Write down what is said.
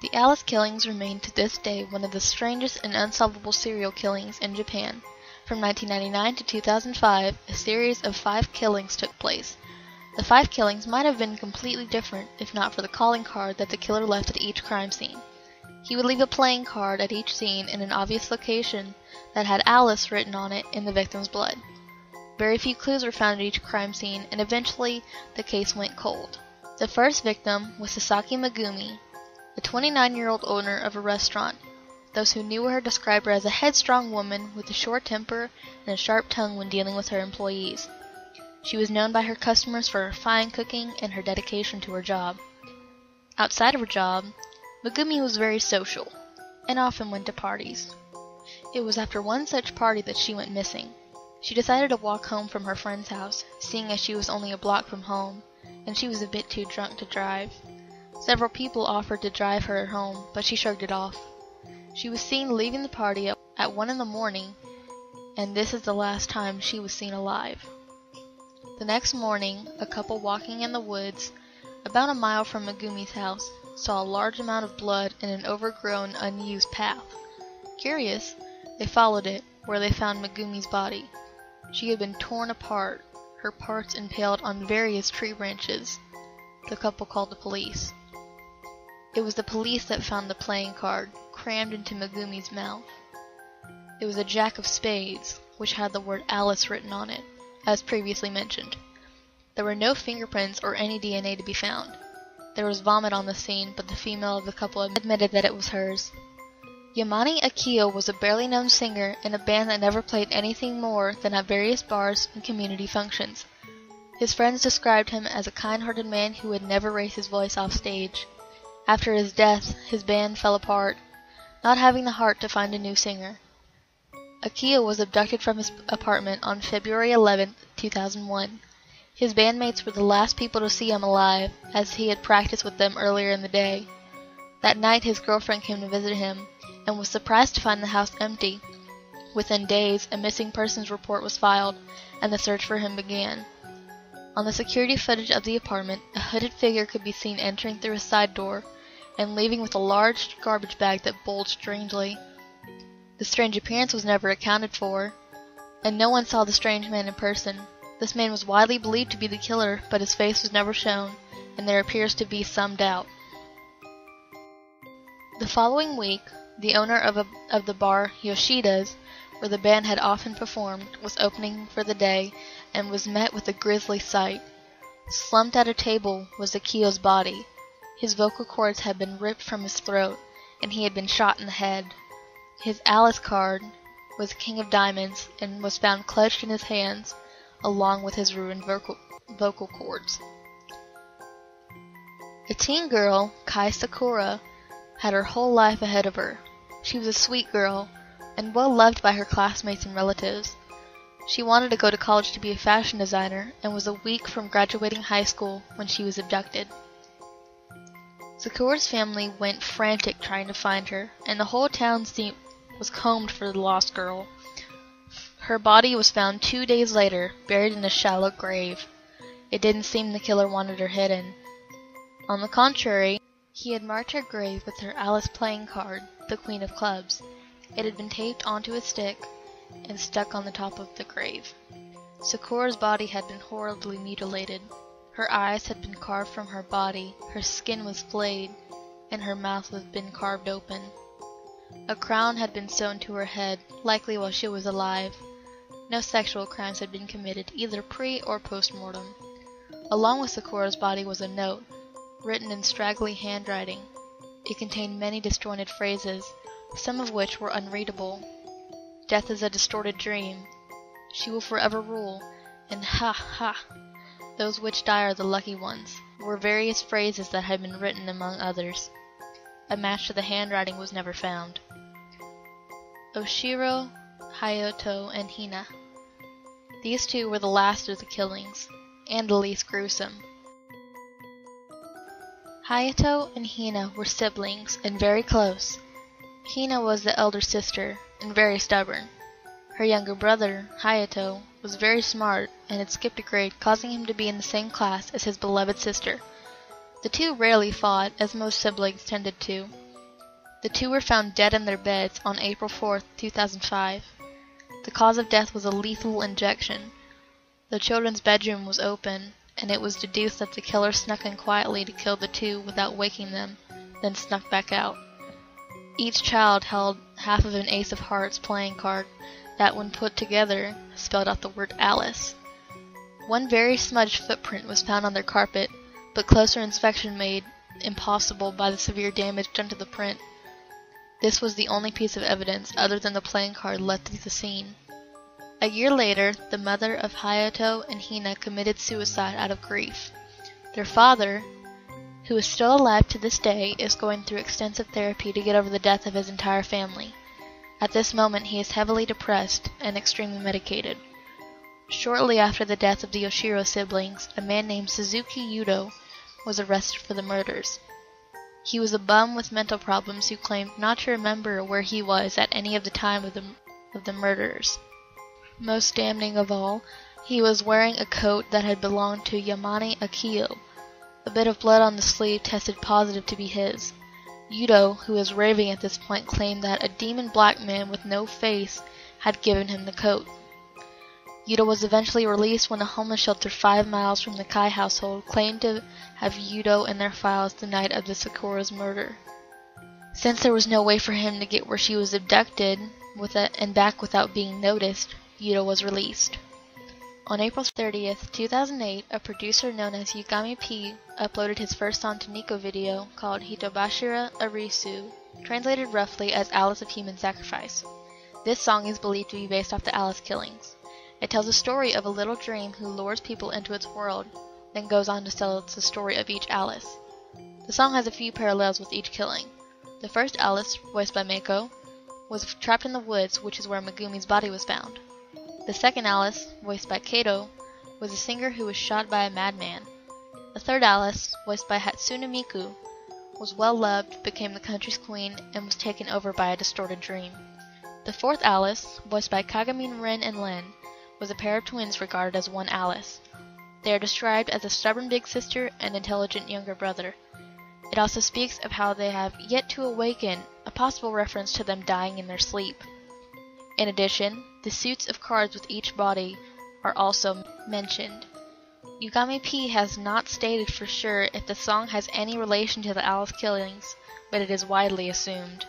The Alice killings remain to this day one of the strangest and unsolvable serial killings in Japan. From 1999 to 2005, a series of 5 killings took place. The 5 killings might have been completely different if not for the calling card that the killer left at each crime scene. He would leave a playing card at each scene in an obvious location that had Alice written on it in the victim's blood. Very few clues were found at each crime scene, and eventually the case went cold. The first victim was Sasaki Megumi, a 29-year-old owner of a restaurant. Those who knew her described her as a headstrong woman with a short temper and a sharp tongue when dealing with her employees. She was known by her customers for her fine cooking and her dedication to her job. Outside of her job, Megumi was very social, and often went to parties. It was after one such party that she went missing. She decided to walk home from her friend's house, seeing as she was only a block from home, and she was a bit too drunk to drive. Several people offered to drive her home, but she shrugged it off. She was seen leaving the party at 1 in the morning, and this is the last time she was seen alive. The next morning, a couple walking in the woods, about a mile from Megumi's house, saw a large amount of blood in an overgrown, unused path. Curious, they followed it, where they found Megumi's body. She had been torn apart, her parts impaled on various tree branches. The couple called the police. It was the police that found the playing card, crammed into Megumi's mouth. It was a jack of spades, which had the word Alice written on it, as previously mentioned. There were no fingerprints or any DNA to be found. There was vomit on the scene, but the female of the couple admitted that it was hers. Yamane Akio was a barely known singer in a band that never played anything more than at various bars and community functions. His friends described him as a kind-hearted man who would never raise his voice off stage. After his death, his band fell apart, not having the heart to find a new singer. Akio was abducted from his apartment on February 11, 2001. His bandmates were the last people to see him alive, as he had practiced with them earlier in the day. That night his girlfriend came to visit him, and was surprised to find the house empty. Within days, a missing persons report was filed, and the search for him began. On the security footage of the apartment, a hooded figure could be seen entering through a side door, and leaving with a large garbage bag that bulged strangely. The strange appearance was never accounted for, and no one saw the strange man in person. This man was widely believed to be the killer, but his face was never shown, and there appears to be some doubt. The following week, the owner of the bar Yoshida's, where the band had often performed, was opening for the day, and was met with a grisly sight. Slumped at a table was Akio's body. His vocal cords had been ripped from his throat, and he had been shot in the head. His Alice card was King of Diamonds, and was found clutched in his hands, along with his ruined vocal cords. A teen girl, Kai Sakura, had her whole life ahead of her. She was a sweet girl, and well loved by her classmates and relatives. She wanted to go to college to be a fashion designer, and was a week from graduating high school when she was abducted. Sakura's family went frantic trying to find her, and the whole town was combed for the lost girl. Her body was found 2 days later, buried in a shallow grave. It didn't seem the killer wanted her hidden. On the contrary, he had marked her grave with her Alice playing card, the Queen of Clubs. It had been taped onto a stick and stuck on the top of the grave. Sakura's body had been horribly mutilated. Her eyes had been carved from her body, her skin was flayed, and her mouth had been carved open. A crown had been sewn to her head, likely while she was alive. No sexual crimes had been committed, either pre- or post-mortem. Along with Sakura's body was a note, written in straggly handwriting. It contained many disjointed phrases, some of which were unreadable. Death is a distorted dream. She will forever rule, and ha ha, those which die are the lucky ones, were various phrases that had been written among others. A match to the handwriting was never found. Oshiro, Hayato, and Hina. These two were the last of the killings, and the least gruesome. Hayato and Hina were siblings, and very close. Hina was the elder sister, and very stubborn. Her younger brother, Hayato, was very smart, and had skipped a grade, causing him to be in the same class as his beloved sister. The two rarely fought, as most siblings tended to. The two were found dead in their beds on April 4, 2005. The cause of death was a lethal injection. The children's bedroom was open, and it was deduced that the killer snuck in quietly to kill the two without waking them, then snuck back out. Each child held half of an Ace of Hearts playing card that, when put together, spelled out the word Alice. One very smudged footprint was found on their carpet, but closer inspection made impossible by the severe damage done to the print. This was the only piece of evidence other than the playing card left at the scene. A year later, the mother of Hayatouhina committed suicide out of grief. Their father, who is still alive to this day, is going through extensive therapy to get over the death of his entire family. At this moment, he is heavily depressed and extremely medicated. Shortly after the death of the Yoshiro siblings, a man named Suzuki Yudo was arrested for the murders. He was a bum with mental problems who claimed not to remember where he was at any of the time of the murders. Most damning of all, he was wearing a coat that had belonged to Yamane Akio. A bit of blood on the sleeve tested positive to be his. Yudo, who was raving at this point, claimed that a demon black man with no face had given him the coat. Yudo was eventually released when a homeless shelter 5 miles from the Kai household claimed to have Yudo in their files the night of the Sakura's murder. Since there was no way for him to get where she was abducted and back without being noticed, Yudo was released. On April 30th, 2008, a producer known as Yugami P uploaded his first song to Nico video called Hitobashira Arisu, translated roughly as Alice of Human Sacrifice. This song is believed to be based off the Alice killings. It tells a story of a little dream who lures people into its world, then goes on to tell the story of each Alice. The song has a few parallels with each killing. The first Alice, voiced by Meiko, was trapped in the woods, which is where Megumi's body was found. The second Alice, voiced by Kato, was a singer who was shot by a madman. The third Alice, voiced by Hatsune Miku, was well loved, became the country's queen, and was taken over by a distorted dream. The fourth Alice, voiced by Kagami Ren and Len, was a pair of twins regarded as one Alice. They are described as a stubborn big sister and intelligent younger brother. It also speaks of how they have yet to awaken, a possible reference to them dying in their sleep. In addition, the suits of cards with each body are also mentioned. Yugami P has not stated for sure if the song has any relation to the Alice killings, but it is widely assumed.